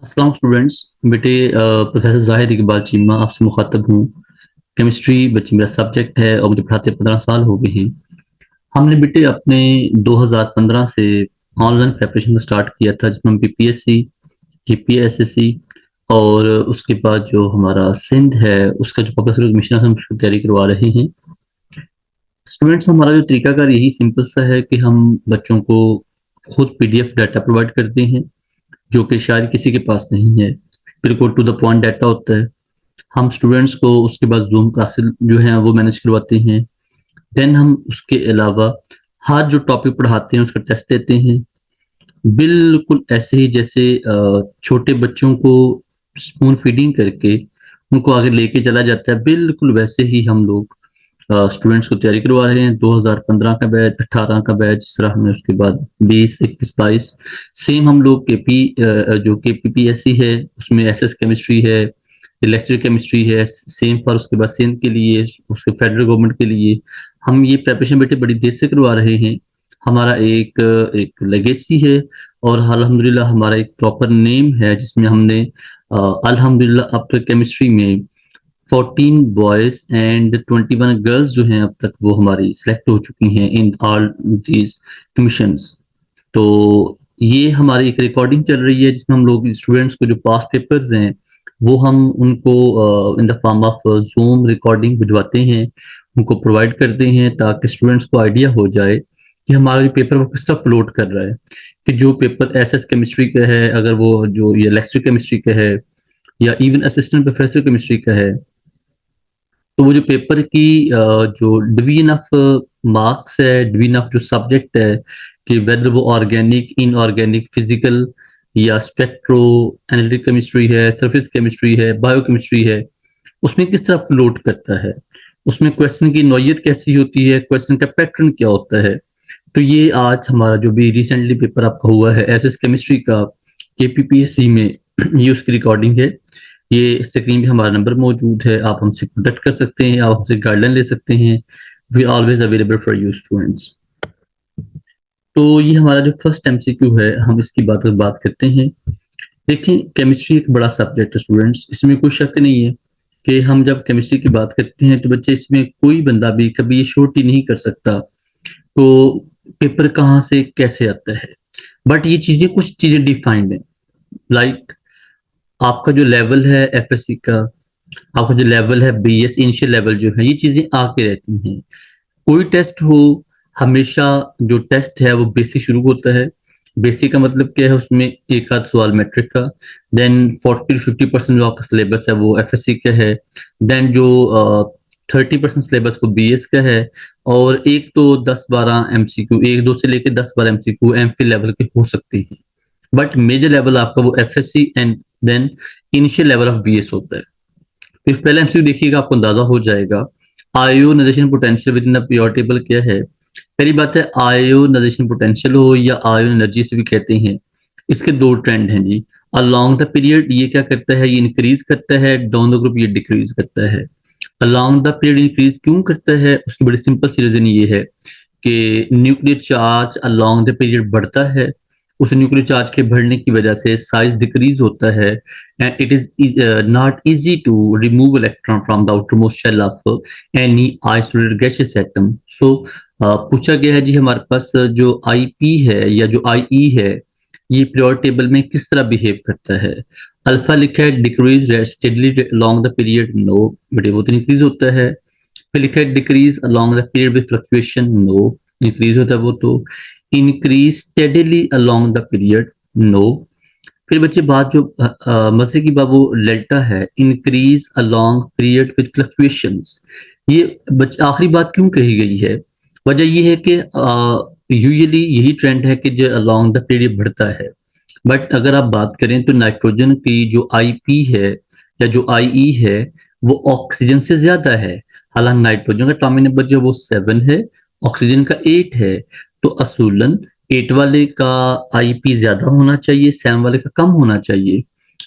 अस्सलाम स्टूडेंट्स। बेटे प्रोफेसर जाहिद इकबाल चीमा आपसे मुखातब हूँ। केमिस्ट्री बच्चे मेरा सब्जेक्ट है और मुझे पढ़ाते 15 साल हो गए हैं। हमने बेटे अपने 2015 से ऑनलाइन प्रिपरेशन स्टार्ट किया था, जिसमें हम पीपीएससी, केपीएसएससी और उसके बाद जो हमारा सिंध है उसका जो पब्लिक मिशन है हम उसकी तैयारी करवा रहे हैं। स्टूडेंट्स, हमारा जो तरीकाकार यही सिंपल सा है कि हम बच्चों को खुद पीडीएफ डाटा प्रोवाइड करते हैं, जो कि शायद किसी के पास नहीं है। बिल्कुल टू द पॉइंट डाटा होता है। हम स्टूडेंट्स को उसके बाद जूम क्लासेस जो है वो मैनेज करवाते हैं। देन हम उसके अलावा हर जो टॉपिक पढ़ाते हैं उसका टेस्ट लेते हैं, बिल्कुल ऐसे ही जैसे छोटे बच्चों को स्पून फीडिंग करके उनको आगे लेके चला जाता है, बिल्कुल वैसे ही हम लोग स्टूडेंट्स को तैयारी करवा रहे हैं। 2015 का बैच, 18 का बैच, इस तरह हमने उसके बाद 20, 21, 22 सेम हम लोग जो केपीपीएससी है उसमें एसएस केमिस्ट्री है, इलेक्ट्रिक केमिस्ट्री है सेम फॉर उसके बाद सिंध के लिए, उसके फेडरल गवर्नमेंट के लिए हम ये प्रिपरेशन बेटे बड़ी देर से करवा रहे हैं। हमारा एक एक लेगेसी है और अल्हम्दुलिल्लाह हमारा एक प्रॉपर नेम है, जिसमें हमने अल्हम्दुलिल्लाह अब तक केमिस्ट्री में 14 बॉयज एंड 21 गर्ल्स जो हैं अब तक वो हमारी सिलेक्ट हो चुकी हैं इन ऑल दीज कमीशंस। तो ये हमारी एक रिकॉर्डिंग चल रही है जिसमें हम लोग स्टूडेंट्स को जो पास पेपर्स हैं वो हम उनको in the form of Zoom recording भिजवाते हैं, उनको प्रोवाइड करते हैं ताकि स्टूडेंट्स को आइडिया हो जाए कि हमारा जो पेपर वो किस तरह अपलोड कर रहा है। कि जो पेपर एसएस केमिस्ट्री का है, अगर वो जो ये इलेक्ट्रिक केमिस्ट्री का है या इवन असिस्टेंट प्रोफेसर केमिस्ट्री का है, तो वो जो पेपर की जो डिवीजन ऑफ मार्क्स है, डिवीजन ऑफ जो सब्जेक्ट है कि वेदर वो ऑर्गेनिक, इनऑर्गेनिक, फिजिकल या स्पेक्ट्रो एनालिटिक केमिस्ट्री है, सरफेस केमिस्ट्री है, बायोकेमिस्ट्री है, उसमें किस तरह अपलोड करता है, उसमें क्वेश्चन की नौयत कैसी होती है, क्वेश्चन का पैटर्न क्या होता है। तो ये आज हमारा जो भी रिसेंटली पेपर आपका हुआ है एसएस केमिस्ट्री का केपीपीएससी में, ये उसकी रिकॉर्डिंग है। ये स्क्रीन पे हमारा नंबर मौजूद है, आप हमसे कॉन्टेक्ट कर सकते हैं, आप हमसे गाइडलाइन ले सकते हैं। We always available for you students. तो ये हमारा जो फर्स्ट एमसीक्यू है हम इसकी बात करते हैं। देखिए, केमिस्ट्री एक बड़ा सब्जेक्ट है स्टूडेंट्स, इसमें कोई शक नहीं है कि हम जब केमिस्ट्री की बात करते हैं तो बच्चे इसमें कोई बंदा भी कभी ये श्योरिटी नहीं कर सकता तो पेपर कहाँ से कैसे आता है। बट ये चीजें, कुछ चीजें डिफाइंड है। लाइक आपका जो लेवल है एफएससी का, आपका जो लेवल है बीएस इनिशियल लेवल जो है, ये चीजें आके रहती हैं। कोई टेस्ट हो, हमेशा जो टेस्ट है वो बेसिक शुरू होता है। बेसिक का मतलब क्या है, उसमें एक आध सवाल मैट्रिक का, देन 40 to 50% जो आपका सिलेबस है वो एफएससी का है, देन जो 30% सिलेबस वो बीएस का है, और एक तो 10-12 एमसीक्यू, एक दो से लेकर 10-12 एमसीक्यू एमफिल लेवल के हो सकते हैं। बट मेजर लेवल आपका वो FSC and then initial level of BS होता है। फिर पहले एमसीक्यू देखिएगा, आपको अंदाजा हो जाएगा ionization potential with in the periodic table क्या है। पहली बात है, आयोनाइजेशन पोटेंशियल हो या आयोन एनर्जी से भी कहते हैं, इसके दो ट्रेंड हैं जी। अलोंग द पीरियड ये क्या करता है, ये इंक्रीज करता है, डाउन द ग्रुप ये डिक्रीज करता है। अलोंग द पीरियड इंक्रीज क्यों करता है, उसकी बड़ी सिंपल सी रीजन ये है कि nuclear charge along the period बढ़ता है, उस न्यूक्लियर चार्ज के बढ़ने की वजह से साइज डिक्रीज होता है, and it is not easy to remove electron from the outermost shell of any isolated gaseous atom. So पूछा गया है जी हमारे पास जो आईपी है या जो आईई है, ये पीरियोडिक टेबल में किस तरह बिहेव करता है। अल्फा लिखा है decrease steadily along the period, no बेटे वो तो इंक्रीज होता है। फिर लिखा है decrease along the period with fluctuation, no increase होता है वो तो। Increase steadily along the period, no. फिर बच्चे बात जो मजे की बात, वो डेल्टा है, increase along period with fluctuations. ये बच्चे आखिरी बात क्यों कही गई है, वजह ये है कि यूजुअली यही ट्रेंड है कि जो अलोंग द पीरियड बढ़ता है। बट अगर आप बात करें तो नाइट्रोजन की जो आईपी है या जो आईई है वो ऑक्सीजन से ज्यादा है। हालांकि नाइट्रोजन का एटॉमिक नंबर जो है वो 7 है, ऑक्सीजन का 8 है। तो असूलन 8 वाले का आईपी ज्यादा होना चाहिए, 7 वाले का कम होना चाहिए।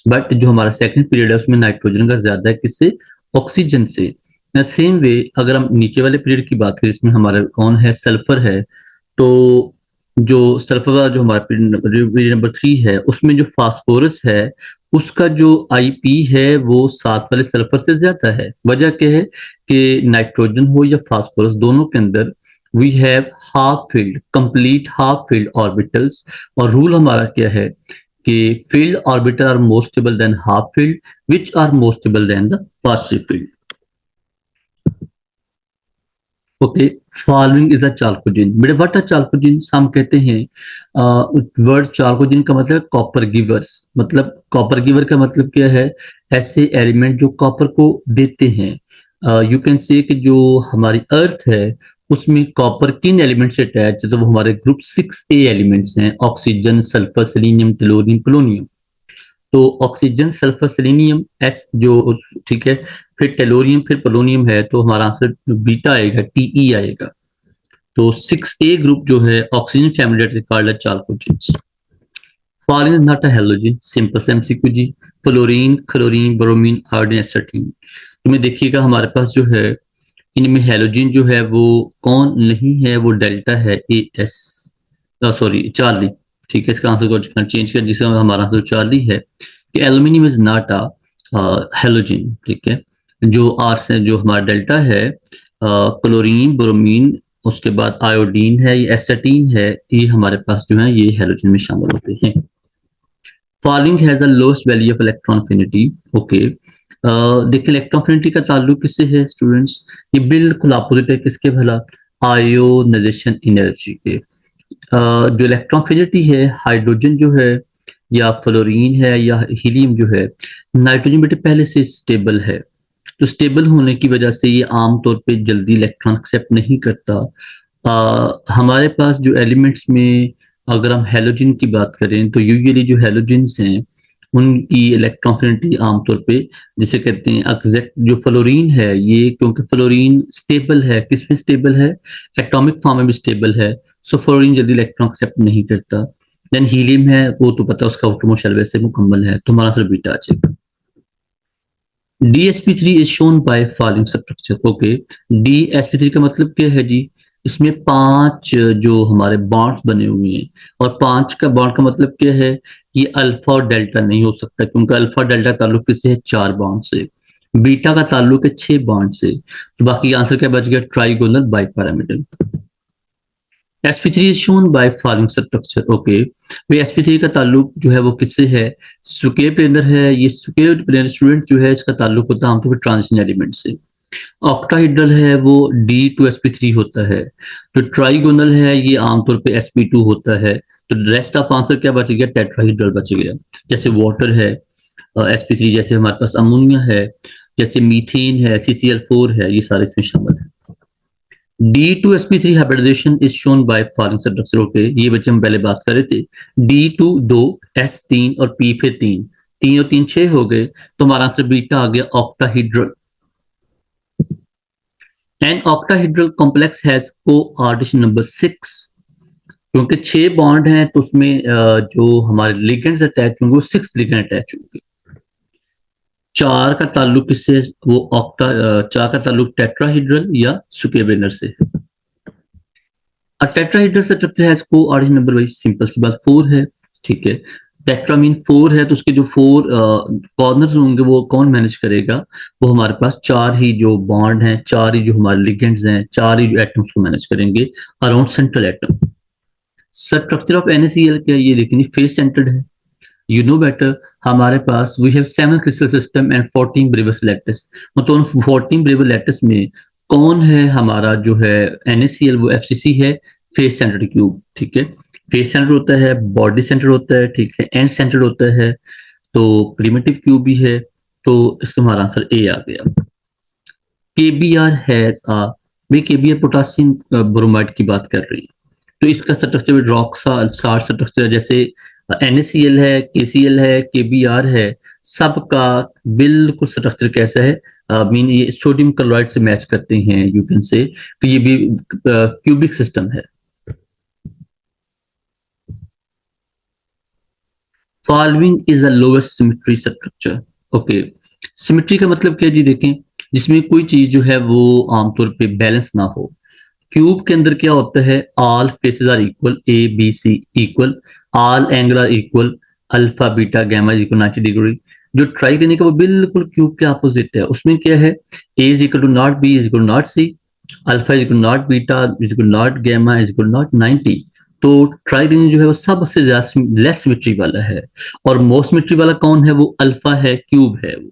बट जो हमारा सेकंड पीरियड है उसमें नाइट्रोजन का ज्यादा है, किससे, ऑक्सीजन से। सेम वे अगर हम नीचे वाले पीरियड की बात करें, इसमें हमारा कौन है, सल्फर है। तो जो सल्फर का जो हमारा पीरियड नंबर 3 है उसमें जो फास्फोरस है उसका जो आईपी है वो 7 वाले सल्फर से ज्यादा है। वजह क्या है कि नाइट्रोजन हो या फास्फोरस, दोनों के अंदर we have half filled, complete half filled orbitals. और रूल हमारा क्या है कि filled orbital are more stable than half filled, which are more stable than the partial filled. Okay, following is a chalcogen. बेटा what are चाल्कोजेन्स? हम कहते हैं word चाल्कोजेन का मतलब कॉपर गिवर्स। मतलब कॉपर गिवर का मतलब क्या है? ऐसे एलिमेंट जो कॉपर को देते हैं। यू कैन से कि जो हमारी अर्थ है उसमें कॉपर किन एलिमेंट से अटैच है? तो वो हमारे ग्रुप 6A एलिमेंट्स हैं, oxygen, sulphur, selenium, tellurium, polonium. तो ऑक्सीजन, सल्फर, सेलेनियम एस जो, ठीक है, फिर टेलोरियम, फिर पोलोनियम है, तो हमारा आंसर बीटा आएगा, टीई आएगा। तो 6A ग्रुप जो है oxygen family that is called as chalcogens. Following is not a halogen, simple सा एमसीक्यू जी। Fluorine, chlorine, bromine, iodine, astatine. तुम्हें देखिएगा हमारे पास जो है इनमें हैलोजन जो है वो कौन नहीं है, वो डेल्टा है, ए एस, सॉरी चार्ली। ठीक है, इसका आंसर को चेंज कर, जिसका हमारा आंसर चार्ली है कि aluminium is not a halogen. ठीक है, जो आर से जो हमारा डेल्टा है, क्लोरीन, ब्रोमीन, उसके बाद आयोडीन है, ये एसेटीन है, ये हमारे पास जो है ये हैलोजन में शामिल होते हैं। Following has a lowest value of electron affinity. Okay, देखिए इलेक्ट्रॉन एफिनिटी का ताल्लुक किससे है स्टूडेंट्स? ये बिल्कुल अपोजिट है किसके भला? आयोनाइजेशन एनर्जी के। जो इलेक्ट्रॉन एफिनिटी है, हाइड्रोजन जो है या फ्लोरीन है या हीलियम जो है, नाइट्रोजन बेटे पहले से स्टेबल है। तो स्टेबल होने की वजह से ये आमतौर पे जल्दी इलेक्ट्रॉन एक्सेप्ट नहीं करता। हमारे पास जो एलिमेंट्स में अगर हम हैलोजन की बात करें तो यूजुअली जो हैलोजेंस हैं उनकी इलेक्ट्रॉन एफिनिटी आमतौर पे जिसे कहते हैं एग्जैक्ट, जो फ्लोरीन है ये, क्योंकि फ्लोरीन स्टेबल है, किसमें स्टेबल है? एटॉमिक फॉर्म में भी स्टेबल है। सो फ्लोरीन जल्दी इलेक्ट्रॉन एक्सेप्ट नहीं करता। देन हीलियम है, वो तो पता है उसका आउटरमोस्ट शेल वैसे मुकम्मल है, तो हमारा आंसर बीटा आ जाएगा। DsP3 is shown by following structure. Okay, DsP3 का मतलब क्या है जी? इसमें 5 जो हमारे बॉन्ड्स बने हुए हैं, और 5 का बॉन्ड का मतलब क्या है? ये अल्फा और डेल्टा नहीं हो सकता, क्योंकि अल्फा डेल्टा ताल्लुक किससे है? 4 बॉन्ड से। बीटा का ताल्लुक है 6 बॉन्ड से। तो बाकी आंसर क्या बच गया? Trigonal bipyramidal. sp3 is shown by following structure. Okay, भाई sp3 का ताल्लुक जो है वो किससे है? स्क्वायर प्लेनर है। ये स्क्वायर प्लेनर स्टूडेंट जो है इसका ताल्लुक होता है आमतौर पर ट्रांजिशन एलिमेंट से। ऑक्टाहेड्रल है वो D2sp3 होता है। तो ट्राइगोनल है ये आमतौर पे sp2 होता है। तो रेस्ट ऑफ आंसर क्या बच गया? टेट्राहेड्रल बच गया। जैसे वाटर है sp3, जैसे हमारे पास अमोनिया है, जैसे मीथेन है, CCl4 है, ये सारे इसमें शामिल है। D2sp3 hybridization is shown by following structure. Okay, ये बच्चे हम पहले बात कर रहे थे। D2 2, S3 और P फिर 3, 3 और 3 6 हो गए, तो हमारा आंसर बीटा आ गया, octahedral. An octahedral complex has coordination number 6। क्योंकि 6 बॉन्ड हैं तो उसमें जो हमारे लिगेंड्स अटैच होंगे वो 6 लिगेंड अटैच होंगे। 4 का ताल्लुक किससे है? वो ऑक्टा 4 का ताल्लुक टेट्राहेड्रल या स्क्वायर से है। Tetrahedral structure has coordination number, भाई सिंपल सी बात 4 है। ठीक है, टेट्रा मीन 4 है, तो उसके जो 4 कॉर्नर्स होंगे वो कौन मैनेज करेगा? वो हमारे पास 4 ही जो बॉन्ड हैं, 4 ही जो हमारे लिगेंड्स हैं, 4 ही जो एटम्स को मैनेज करेंगे around central atom. Structure of NaCl क्या? ये देखिए फेस सेंटर्ड है, यू नो बेटर। हमारे पास we have 7 crystal system and 14 Bravais lattice. मतलब 14 ब्रेवर लैटिस में कौन है हमारा जो है NaCl? वो FCC है, फेस सेंटर्ड क्यूब। ठीक है, फेस सेंटर होता है, बॉडी सेंटर होता है, ठीक है, एंड सेंटर होता है, तो प्रिमिटिव क्यूब भी है। तो इसका हमारा आंसर ए आ गया। KBr हैज आ, भाई KBr पोटासियम ब्रोमाइड की बात कर रही है, तो इसका स्ट्रक्चर रॉक साल्ट स्ट्रक्चर, जैसे NaCl है, KCl है, KBr है, सबका बिल्कुल स्ट्रक्चर कैसा है? मीन ये सोडियम क्लोराइड से मैच करते हैं, यू कैन से, तो ये भी क्यूबिक सिस्टम है। Following is the lowest symmetry structure. Okay, symmetry का मतलब क्या जी? देखें, जिसमें कोई चीज जो है वो आमतौर पे बैलेंस ना हो। क्यूब के अंदर क्या होता है? All faces are equal, A B C equal, all angle are equal, alpha beta gamma is equal 90 degree. जो ट्राई करने का वो बिल्कुल क्यूब के अपोजिट है, उसमें क्या है, a is equal to not b is equal to not c, alpha is equal not beta is equal not gamma is equal not 90। तो ट्राइगन जो है वो सबसे ज्यादा लेस सिमेट्री वाला है, और मोस्ट सिमेट्री वाला कौन है, वो अल्फा है, क्यूब है वो।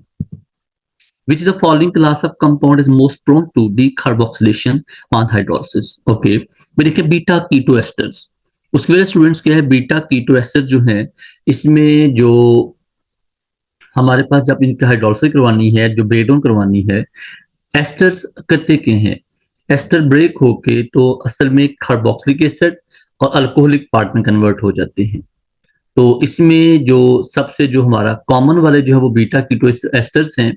Which of the following class of compound is most prone to decarboxylation on hydrolysis? Okay, मैं देखिए बीटा कीटो एस्टर्स, उसके वजह स्टूडेंट्स क्या है, बीटा कीटो एस्टर्स जो है, इसमें जो हमारे पास जब इनकी हाइड्रोलिसिस करवानी है, जो ब्रेक डाउन करवानी है, एस्टर्स करते क्या हैं, एस्टर ब्रेक होके तो असल में कार्बोक्सिलिक एसिड और अल्कोहलिक पार्ट में कन्वर्ट हो जाते हैं। तो इसमें जो सबसे जो हमारा कॉमन वाले जो है वो बीटा कीटो एस्टर्स हैं।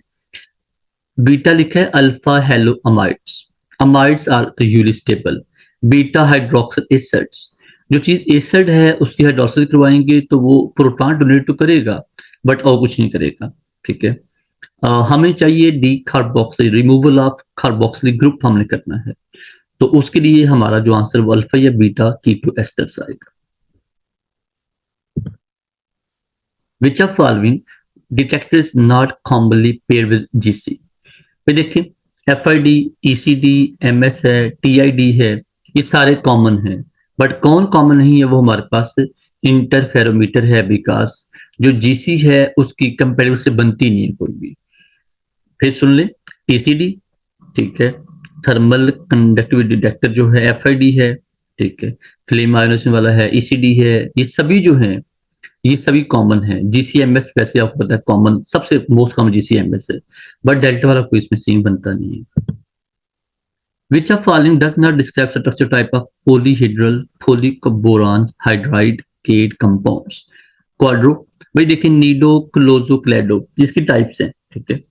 बीटा लिखा है alpha halo amides, amides are usually stable. Beta hydroxyl acids, जो चीज एसिड है उसकी हाइड्रोलिसिस करवाएंगे तो वो प्रोटॉन डोनेट तो करेगा बट और कुछ नहीं करेगा। ठीक है, हमें चाहिए D carboxyl, removal of carboxylic group हमने करना है, तो उसके लिए हमारा जो आंसर वो अल्फा या बीटा कीटो एस्टर्स आएगा। Which of following detector is not commonly pair with GC? फिर देखिए, F I D, E C D, M S है, टी आई डी है, ये सारे कॉमन हैं, बट कौन कॉमन नहीं है, वो हमारे पास इंटरफेरोमीटर है, बिकॉज जो जीसी है उसकी कंपेरेटिव से बनती नहीं है कोई भी। फिर सुन ले, टीसीडी, ठीक है, थर्मल कंडक्टिविटी डिटेक्टर जो है एफ आई डी है, ठीक है, फ्लेम आयोनाइजेशन वाला है, ईसीडी है, ये सभी जो हैं ये सभी कॉमन है। जीसीएमएस वैसे आपको पता है कॉमन, सबसे मोस्ट कॉमन जीसीएमएस है, बट डेल्टा वाला कोई इसमें सीन बनता नहीं है। Which of following does not describe structure type of polyhedral polyboron hydride caged compounds? क्वाड्रो, भाई देखिए नीडो क्लोजो क्लेडो जिसकी टाइप्स हैं, ठीक है,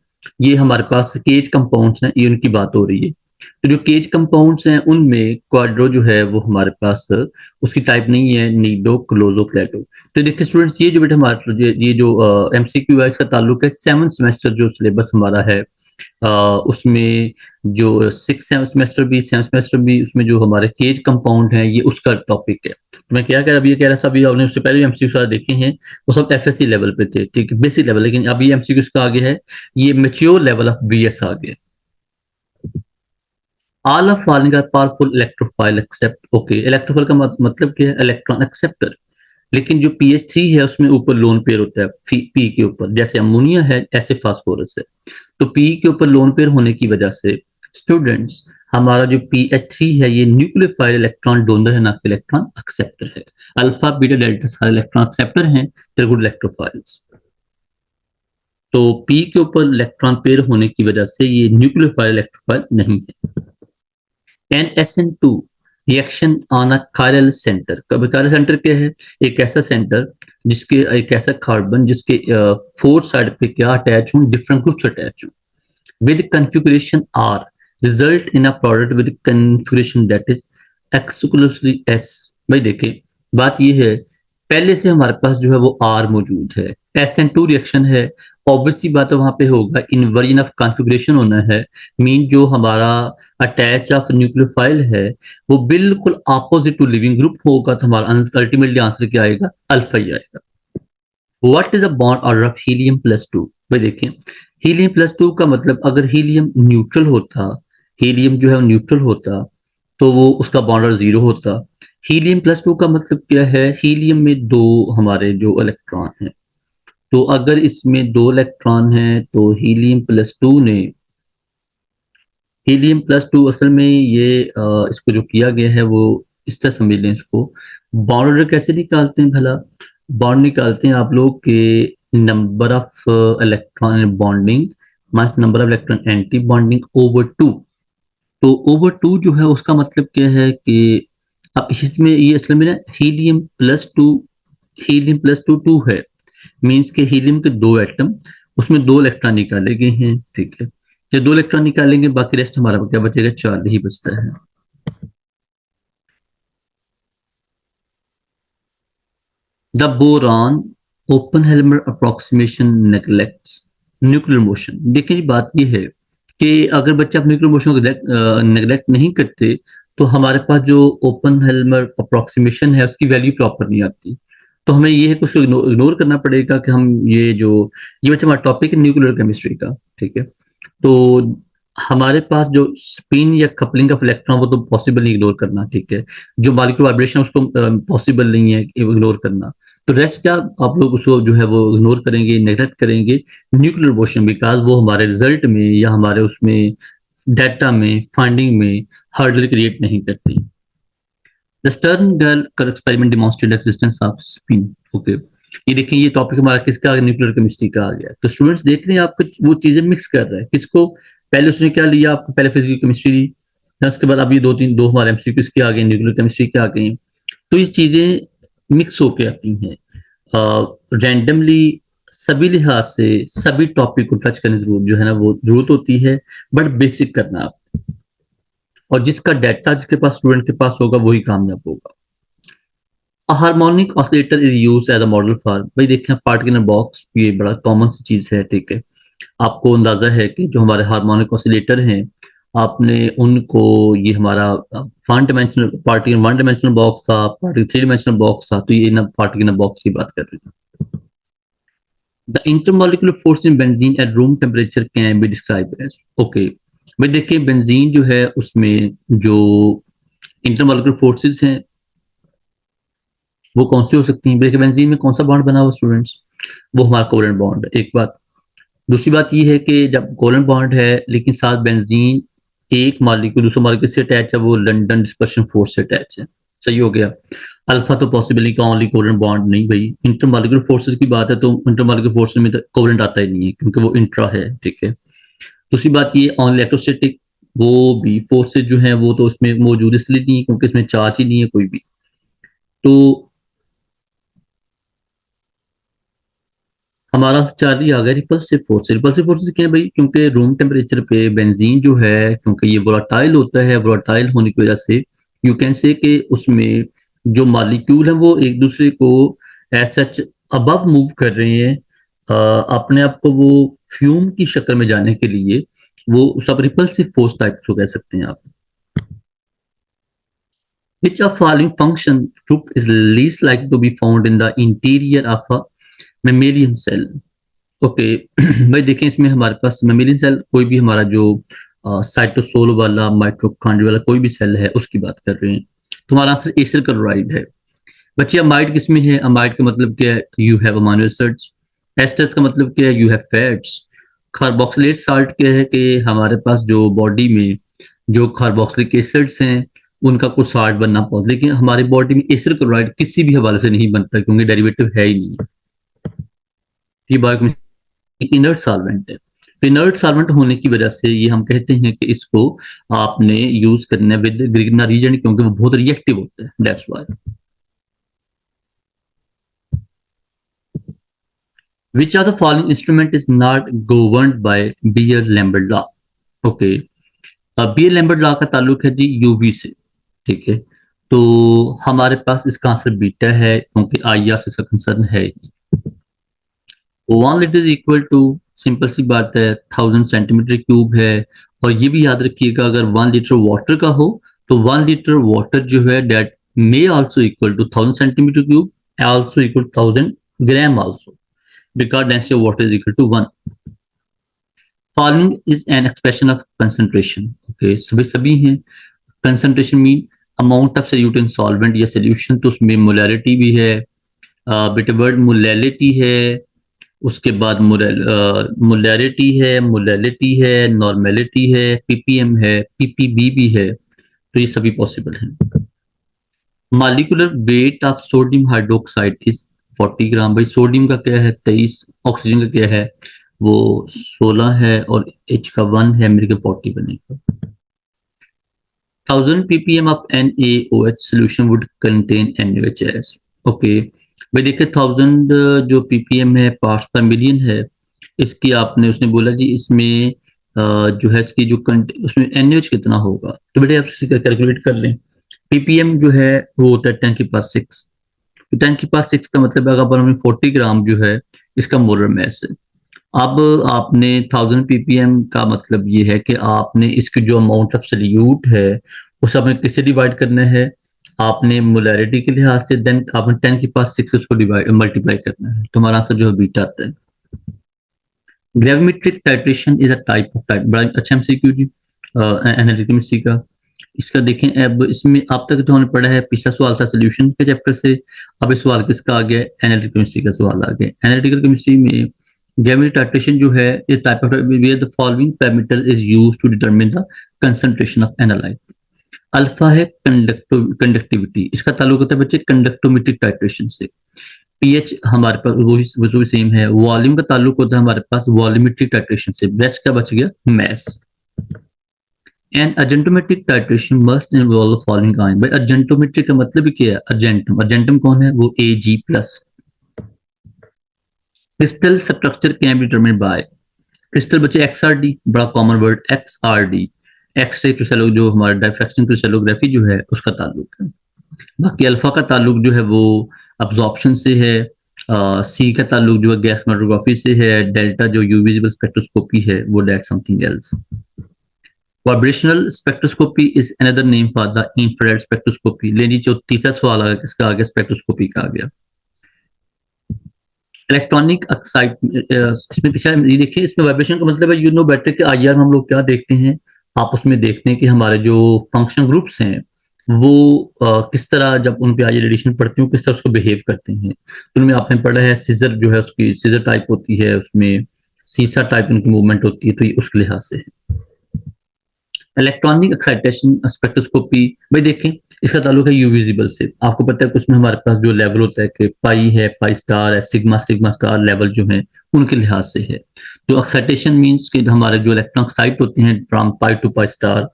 ये हमारे पास केज कंपाउंड्स हैं, ये उनकी बात हो रही है। तो जो केज कंपाउंड्स हैं उनमें क्वाड्रो जो है वो हमारे पास उसकी टाइप नहीं है, नीडो क्लोजो क्लेडो। तो देखिए स्टूडेंट्स, ये जो बेटा हमारा ये जो एमसीक्यू है इसका ताल्लुक है 7th सेमेस्टर जो सिलेबस हमारा है, उसमें जो 6th सेमेस्टर भी 7th सेमेस्टर भी उसमें जो हमारे केज कंपाउंड है ये उसका टॉपिक है। तो मैं क्या कह रहा, अभी ये कह रहा था, अभी आपने उससे पहले एमसीक्यू सारे देखे हैं, वो सब एफएससी लेवल पे थे, ठीक है, बेसिक लेवल, लेकिन अभी एमसीक्यू का आगे है, ये मेच्योर लेवल ऑफ बीएस आ गया। All of following are powerful electrophile except, okay, electrophile का मतलब क्या है, इलेक्ट्रॉन एक्सेप्टर। लेकिन जो पीएच3 है उसमें ऊपर लोन पेयर होता है, पी के ऊपर, जैसे अमोनिया है ऐसे फास्फोरस है। तो पी के ऊपर लोन पेयर होने की वजह से स्टूडेंट्स हमारा जो पीएच3 है ये न्यूक्लियोफाइल इलेक्ट्रॉन डोनर है, ना कि इलेक्ट्रॉन एक्सेप्टर है। अल्फा बीटा डेल्टा सारे इलेक्ट्रॉन एक्सेप्टर हैं, they're good इलेक्ट्रोफाइल्स। तो पी के ऊपर इलेक्ट्रॉन पेयर होने की वजह से ये न्यूक्लियोफाइल इलेक्ट्रोफाइल नहीं है। NSN2 reaction on a chiral centre, कभी कायरल सेंटर क्या है, एक ऐसा सेंटर जिसके एक ऐसा कार्बन जिसके फोर्थ साइड पे क्या अटैच हो, डिफरेंट ग्रुप्स अटैच हो with configuration R result in a product with configuration that is exclusively S। भाई देखिए बात ये है, पहले से हमारे पास जो है वो R मौजूद है, SN2 रिएक्शन है, ऑब्वियसली बात है वहां पे होगा इन्वर्जन ऑफ कॉन्फ़िगरेशन होना है, मीन जो हमारा अटैच ऑफ न्यूक्लियोफाइल है वो बिल्कुल अपोजिट टू लिविंग ग्रुप होगा, तो हमारा अल्टीमेटली आंसर क्या आएगा, अल्फा ही आएगा। What is a bond order of helium plus two? भाई देखिए हीलियम प्लस टू का मतलब, अगर हीलियम न्यूट्रल होता, हीलियम जो है न्यूट्रल होता तो वो उसका बॉन्ड ऑर्डर 0 होता। हीलियम प्लस टू का मतलब क्या है, हीलियम में दो हमारे जो इलेक्ट्रॉन हैं, तो अगर इसमें दो इलेक्ट्रॉन हैं तो हीलियम प्लस टू ने, हीलियम प्लस टू असल में ये इसको जो किया गया है वो इस तरह समझ लें इसको, बॉन्ड ऑर्डर कैसे निकालते हैं भला, बॉन्ड निकालते हैं आप लोग के number of electron bonding minus number of electron anti bonding over two. तो ओवर टू जो है उसका मतलब क्या है कि अब इसमें ये असल में ना हीलियम प्लस टू टू है, मीन्स के हीलियम के दो एटम, उसमें दो इलेक्ट्रॉन निकाले गए हैं, ठीक है, ये दो इलेक्ट्रॉन निकालेंगे बाकी रेस्ट हमारा क्या बचेगा, चार ही बचता है। The Born Oppenheimer approximation neglects nuclear motion. देखिए बात ये है कि अगर बच्चे अपने न्यूक्लियर मोशन को नेग्लेक्ट नहीं करते तो हमारे पास जो ओपनहेल्मर अप्रोक्सीमेशन है उसकी वैल्यू प्रॉपर नहीं आती। तो हमें ये है कुछ इग्नोर करना पड़ेगा कि हम ये बच्चे हमारा टॉपिक है न्यूक्लियर केमिस्ट्री का, ठीक है। तो हमारे पास जो स्पिन या कपलिंग ऑफ इलेक्ट्रॉन वो तो पॉसिबल नहीं इग्नोर करना, ठीक है। जो मॉलिक्यूलर वाइब्रेशन उसको पॉसिबल नहीं है इग्नोर करना। तो रेस्ट क्या आप लोग उसको जो है वो इग्नोर करेंगे, नेगलेक्ट करेंगे न्यूक्लियर मोशन, बिकॉज वो हमारे रिजल्ट में या हमारे उसमें डाटा में फाइंडिंग में हर्डल क्रिएट नहीं करती। The stern girl experiment demonstrate existence off spin. Okay, ये देखिए ये टॉपिक हमारा किसका आ गया, न्यूक्लियर केमिस्ट्री का आ गया। तो स्टूडेंट्स देख रहे हैं आपको वो चीजें मिक्स कर रहा है किसको, पहले उसने क्या लिया, आपको पहले फिजिकल केमिस्ट्री ली, उसके बाद अभी दो हमारे एमसीक्यू के आ गए, न्यूक्लियर केमिस्ट्री के आ गए। तो ये चीजें मिक्स होके आती हैं रैंडमली, सभी लिहाज से सभी टॉपिक को टच करने की जरूरत जो है ना वो जरूरत होती है, बट बेसिक करना आप, और जिसका डाटा जिसके पास स्टूडेंट के पास होगा वही कामयाब होगा। Harmonic oscillator is use as a model for, भाई देखें पार्टिकल इन बॉक्स, ये बड़ा कॉमन सी चीज है, ठीक है। आपको अंदाजा है कि जो हमारे हार्मोनिक ऑसिलेटर हैं, आपने उनको, ये हमारा one dimensional particle, one dimensional box था, पार्टिकल थ्री डायमेंशनल बॉक्स था, तो ये ना पार्टिकल इन बॉक्स की बात कर रहे हैं। The intermolecular force in benzene at room temperature can be describe as, okay. भाई देखिए बेंजीन जो है उसमें जो इंटरमॉलिक्यूलर फोर्सेस हैं वो कौन सी हो सकती हैं। देखिए बेंजीन में कौन सा बॉन्ड बना हुआ स्टूडेंट्स, वो हमारा कोवेलेंट बॉन्ड है, एक बात। दूसरी बात ये है कि जब कोवेलेंट बॉन्ड है लेकिन साथ बेंजीन एक मालिक्यूल दूसरे मालिक्यूल से अटैच है, वो लंदन डिस्पर्शन फोर्स से अटैच है, सही हो गया। अल्फा तो पॉसिबली का ओनली कोवेलेंट बॉन्ड नहीं, भाई इंटरमॉलिक्यूलर फोर्सेस की बात है तो इंटरमॉलिक्यूलर फोर्स में तो कोवेलेंट आता ही नहीं है क्योंकि वो इंट्रा है, ठीक है। दूसरी बात ये ऑन इलेक्ट्रोस्टैटिक, वो भी फोर्सेज जो है वो तो इसमें मौजूद इसलिए नहीं है क्योंकि इसमें चार्ज ही नहीं है कोई भी। तो हमारा चार्ज ही आ गया रिपल्सिव फोर्स। रिपल्सिव फोर्स क्या है भाई, क्योंकि रूम टेम्परेचर पे बेंजीन जो है क्योंकि ये वोलाटाइल होता है, वोलाटाइल होने की वजह से यू कैन से कि उसमें जो मॉलिक्यूल है वो एक दूसरे को एज सच अबव मूव कर रहे हैं, अपने आप को वो फ्यूम की शक्ल में जाने के लिए, वो सब रिपल्सिव फोर्स टाइप को कह सकते हैं आप। Which of following function group is least likely to be found in the interior of a mammalian cell? Okay भाई देखें इसमें हमारे पास मेमेलियन सेल, कोई भी हमारा जो साइटोसोल वाला माइटोकॉन्ड्रिया वाला कोई भी सेल है उसकी बात कर रहे हैं। तो हमारा आंसर एसिड क्लोराइड है। बच्चे अमाइड किस में है, अमाइड का मतलब क्या है, you have amino acids. Asters का मतलब क्या है, you have fats. Carboxylate salt क्या है कि हमारे पास जो बॉडी में जो कार्बोक्सिलिक एसिड्स हैं उनका कुछ साल्ट बनना पड़ता, लेकिन हमारी बॉडी में एसिड क्लोराइड किसी भी हवाले से नहीं बनता क्योंकि डेरिवेटिव है ही नहीं। ये बायो इनर्ट सॉल्वेंट है, तो इनर्ट सॉल्वेंट होने की वजह से ये हम कहते हैं कि इसको आपने यूज करना है विद ग्रिग्ना रीजन क्योंकि वो बहुत रिएक्टिव होता है, that's why. Which of the following instrument is not governed by Beer-Lambert law? Okay, beer-Lambert law का ताल्लुक है जी यूवी से, ठीक है। तो हमारे पास इसका आंसर बीटा है क्योंकि आई आर से इसका कंसर्न है। 1 litre is equal to, simple सी बात है, 1000 सेंटीमीटर क्यूब है। और ये भी याद रखिएगा अगर 1 लीटर वाटर का हो तो 1 लीटर वाटर जो है that may also equal to 1000 centimetre cube, also equal 1000 gram also, because density of water is equal to 1. Following is an expression of concentration. Okay, सभी हैं। Concentration mean amount of solute in solvent या solution, तो उसमें molarity भी है, बेटे word molality है, उसके बाद मोलैरिटी है, मोलैलिटी है, नॉर्मेलिटी है, पीपीएम है, पीपीबी भी है, तो ये सभी पॉसिबल हैं। Molecular weight of sodium hydroxide is 40 ग्राम। भाई सोडियम का क्या है 23, ऑक्सीजन का क्या है वो 16 है, और H का 1 है, मेरे को 40 बनेगा। 1000 ppm of NaOH solution would contain NaOH। Okay भाई देखिए 1000 जो ppm है पार्ट्स पर मिलियन है, इसकी आपने उसने बोला जी इसमें जो है इसकी जो उसमें NaOH कितना होगा, तो बेटे आप कैलकुलेट कर लें। ppm जो है वो होता है 10⁶। 10⁶ का मतलब है अगर 40 ग्राम जो है इसका मोलर मास है। अब आपने 1000 ppm का मतलब ये है कि आपने इसकी जो अमाउंट ऑफ सल्यूट है उसे आपने किससे डिवाइड करना है, आपने मोलैरिटी के लिहाज से देन आपने 10 की पावर 6 उसको डिवाइड मल्टीप्लाई करना है, तो हमारा आंसर जो है बीटा आता है। Gravimetric titration is a type of type, बड़ा अच्छा एमसीक्यू जी एनालिटिकल केमिस्ट्री का। इसका देखें, अब इसमें आप तक जो हमने पढ़ा है, पिछला सवाल था सोल्यूशन के चैप्टर से, अब इस सवाल किसका आ गया, एनालिटिकल केमिस्ट्री का सवाल आ गया। एनालिटिकल केमिस्ट्री में ग्रेविमेट्रिक टाइट्रेशन जो है, इस type of where the following parameter is used to determine the concentration of analyte. Alpha है कंडक्टिविटी, इसका ताल्लुक होता है बच्चे कंडक्टोमेट्रिक टाइट्रेशन से। पीएच हमारे पास वो भी सेम है। वॉल्यूम का ताल्लुक होता है हमारे पास वॉल्यूमेट्रिक टाइट्रेशन से। बेस्ट क्या बच गया, मैस। And argentometric titration must involve following ion. भाई अर्जेंटोमेट्रिक का मतलब भी क्या है, अर्जेंटम। अर्जेंटम कौन है, वो Ag plus. Crystal structure can be determined bye, crystal बच्चे XRD, बड़ा कॉमन वर्ड XRD, एक्सरे क्रिस्टलो जो हमारा डायफ्रैक्शन क्रिस्टलोग्राफी जो है उसका ताल्लुक है। बाकी अल्फा का ताल्लुक जो है वो अब्जॉर्प्शन से है। सी का ताल्लुक जो है गैस क्रोमेटोग्राफी से है। डेल्टा जो यूविजिबल स्पेक्ट्रोस्कोपी है वो that something else. Vibrational spectroscopy is another name for the infrared spectroscopy. लेनी जो तीसरा सवाल आ गया, किसका आ गया, स्पेक्ट्रोस्कोपी का आ गया। इलेक्ट्रॉनिक एक्साइट, इसमें पीछे ये देखिए, इसमें वाइब्रेशन का मतलब है, यू नो बेटर कि आईआर में हम लोग क्या देखते हैं, आप उसमें देखते हैं कि हमारे जो फंक्शनल ग्रुप्स हैं वो किस तरह जब उन पे आई रेडिएशन पड़ती है किस तरह उसको बिहेव करते हैं। तो उनमें आपने पढ़ा है सीजर जो है, उसकी सीजर टाइप होती है, उसमें सीसा टाइप उनकी मूवमेंट होती है, तो ये उसके लिहाज से है। इलेक्ट्रॉनिक एक्साइटेशन स्पेक्ट्रोस्कोपी, भाई देखें इसका ताल्लुक है यूविजिबल से। आपको पता है कुछ में हमारे पास जो लेवल होता है कि पाई है, पाई स्टार है, सिग्मा सिग्मा स्टार लेवल जो है उनके लिहाज से है। जो एक्साइटेशन मीन्स कि हमारे जो इलेक्ट्रॉन एक्साइट होते हैं from pi to pi star,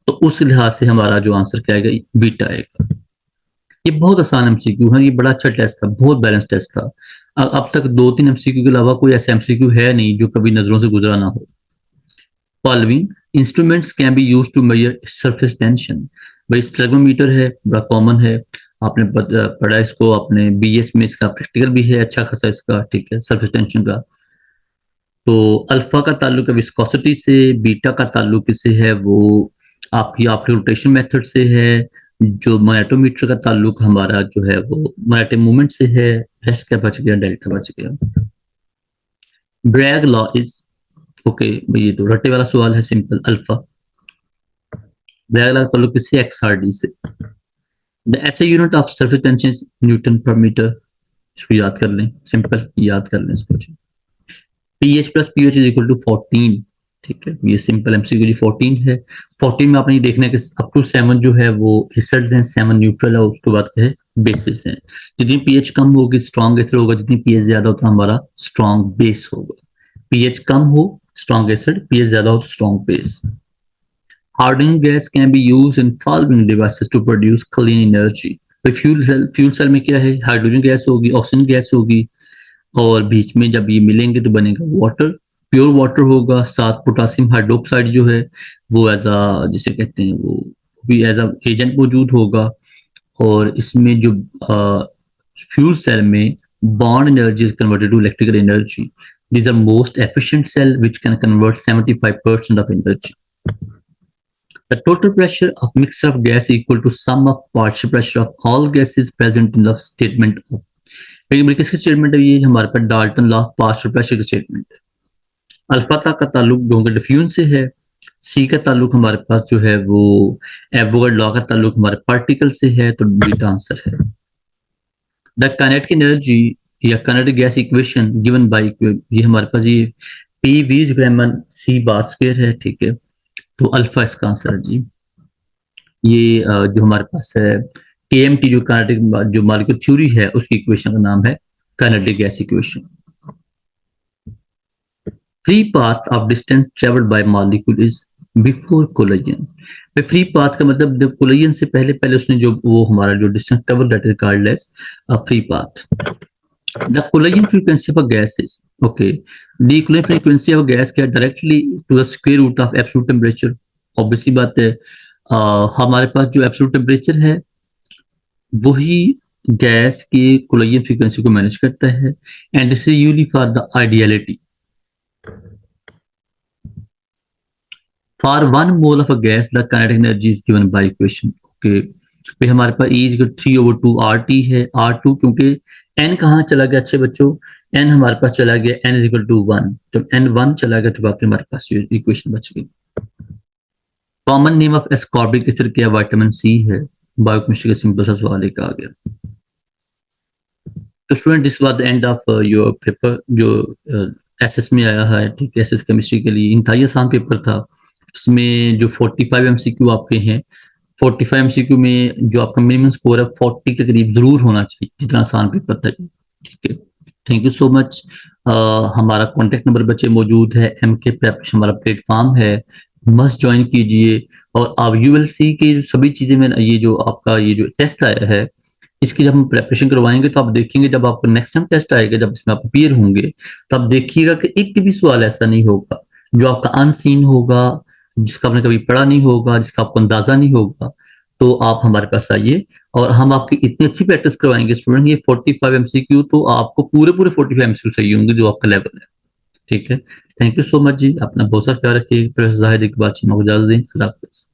तो उस लिहाज से हमारा जो आंसर क्या आएगा, बीटा आएगा। ये बहुत आसान एमसीक्यू है, ये बड़ा अच्छा टेस्ट था, बहुत बैलेंस टेस्ट था। अब तक 2-3 एमसीक्यू के अलावा कोई ऐसा एमसीक्यू है नहीं जो कभी नजरों से गुजरा ना हो। Following instruments can be use to measure surface tension. भाई स्टेगोमीटर है, बड़ा कॉमन है, आपने पढ़ा इसको, आपने बीएस में इसका प्रैक्टिकल भी है अच्छा खासा इसका, ठीक है, सरफेस टेंशन का। तो अल्फा का ताल्लुक है विस्कोसिटी से, बीटा का ताल्लुक इससे है वो आपकी रोटेशन मेथड से है। जो मैग्नेटोमीटर का ताल्लुक हमारा जो है वो मैग्नेटिक मूवमेंट से है। रेस्ट क्या बच गया, डेल्टा बच गया। ब्रैग लॉ इज, ओके, ये तो रट्टे वाला सवाल है, सिंपल अल्फा। ब्रैग लॉ का ताल्लुक किससे, XRD से। The SI unit of surface tension newton per metre, इसको याद कर लें, सिंपल याद कर लें इसको। PH plus pH is equal to 14, ठीक है, ये सिंपल एमसीक्यू जी 14 है। 14 में आपने देखना है कि अप टू 7 जो है वो एसिड्स हैं, 7 न्यूट्रल है, उसके बाद है बेसिस हैं। जितनी पीएच कम होगी स्ट्रॉन्ग एसिड होगा, जितनी पीएच ज्यादा होता है हमारा स्ट्रॉन्ग बेस होगा। पीएच कम हो स्ट्रॉन्ग एसिड, पीएच ज्यादा हो तो strong base. Hardening gas can be used in following devices to produce clean energy। तो फ्यूल सेल में क्या है, हाइड्रोजन गैस होगी, ऑक्सीजन गैस होगी, और बीच में जब ये मिलेंगे तो बनेगा वाटर, प्योर वाटर होगा। साथ पोटासियम हाइड्रोक्साइड जो है वो एज अ, जिसे कहते हैं, वो भी एज अ एजेंट मौजूद होगा। और इसमें जो फ्यूल सेल में bond energy is converted to electrical energy. This are most efficient cell which can convert 75% of energy. The total pressure of mixture of gas equal to sum of partial pressure of all gases present in the statement of। किसकी statement है ये, हमारे पास Dalton law of partial pressure की statement है। Alpha का ताल्लुक जो डिफ्यूजन से है। सी का ताल्लुक हमारे पास जो है वो एवोगाड्रो लॉ का ताल्लुक हमारे पार्टिकल से है, तो बीटा आंसर है। द काइनेटिक एनर्जी या kinetic gas equation given by, ये हमारे पास ये पी वी ग्रामन सी बार स्क्वायर है, ठीक है, तो अल्फा इसका आंसर है जी। ये जो हमारे पास है KMT, जो काइनेटिक जो मॉलिक्यूलर थ्योरी है उसकी इक्वेशन का नाम है kinetic gas equation. Free path of distance travelled by molecule is before collision. Free path का मतलब कोलिजन से पहले पहले उसने जो वो हमारा जो distance travel, that is called as free path. The collision frequency of gas is, okay, the collision frequency of gas क्या, directly to the square root of absolute temperature. Obviously बात है, हमारे पास जो एब्सोल्यूट टेंपरेचर है वही gas की collision frequency को manage करता है। And this is usually for the ideality. For 1 mole of a gas, the kinetic energy is given by equation. Okay. फिर हमारे पास ई इज 3/2 आर टी है, R2 क्योंकि n कहाँ चला गया अच्छे बच्चों, n हमारे पास चला गया n इज 1, जब n 1 चला गया तो बाकी हमारे पास ये इक्वेशन बच गई। Common name of ascorbic acid क्या, विटामिन सी है। बायोकेमिस्ट्री का सिंपल सा सवाल एक आ गया। तो student this was the end of your paper जो एसएस में आया है, ठीक है, एसएस केमिस्ट्री के लिए इंतहाई आसान पेपर था। इसमें जो 45 एमसीक्यू आपके हैं, 45 एमसीक्यू में जो आपका मिनिमम स्कोर है 40 के करीब जरूर होना चाहिए, जितना आसान पेपर था। ठीक है, थैंक यू सो मच। हमारा कॉन्टेक्ट नंबर बच्चे मौजूद है, MK प्रेपरेशन हमारा प्लेटफॉर्म है, मस्ट ज्वाइन कीजिए। और आप ULC के जो सभी चीजें में ये जो आपका ये जो टेस्ट आया है इसकी जब हम प्रेपरेशन करवाएंगे तो आप देखेंगे जब आपको नेक्स्ट टाइम टेस्ट आएगा, जब इसमें आप अपीयर होंगे तो आप देखिएगा कि एक भी सवाल ऐसा नहीं होगा जो आपका अनसीन होगा, जिसका आपने कभी पढ़ा नहीं होगा, जिसका आपको अंदाजा नहीं होगा। तो आप हमारे पास आइए और हम आपकी इतनी अच्छी प्रैक्टिस करवाएंगे स्टूडेंट, ये 45 MCQ तो आपको पूरे पूरे 45 MCQ सही होंगे जो आपका लेवल है। ठीक है, थैंक यू सो मच जी, अपना बहुत सा ख्याल रखिए। प्रोफेसर जाहिद इकबाल चीमा को इजाजत दें। अल्लाह हाफिज़।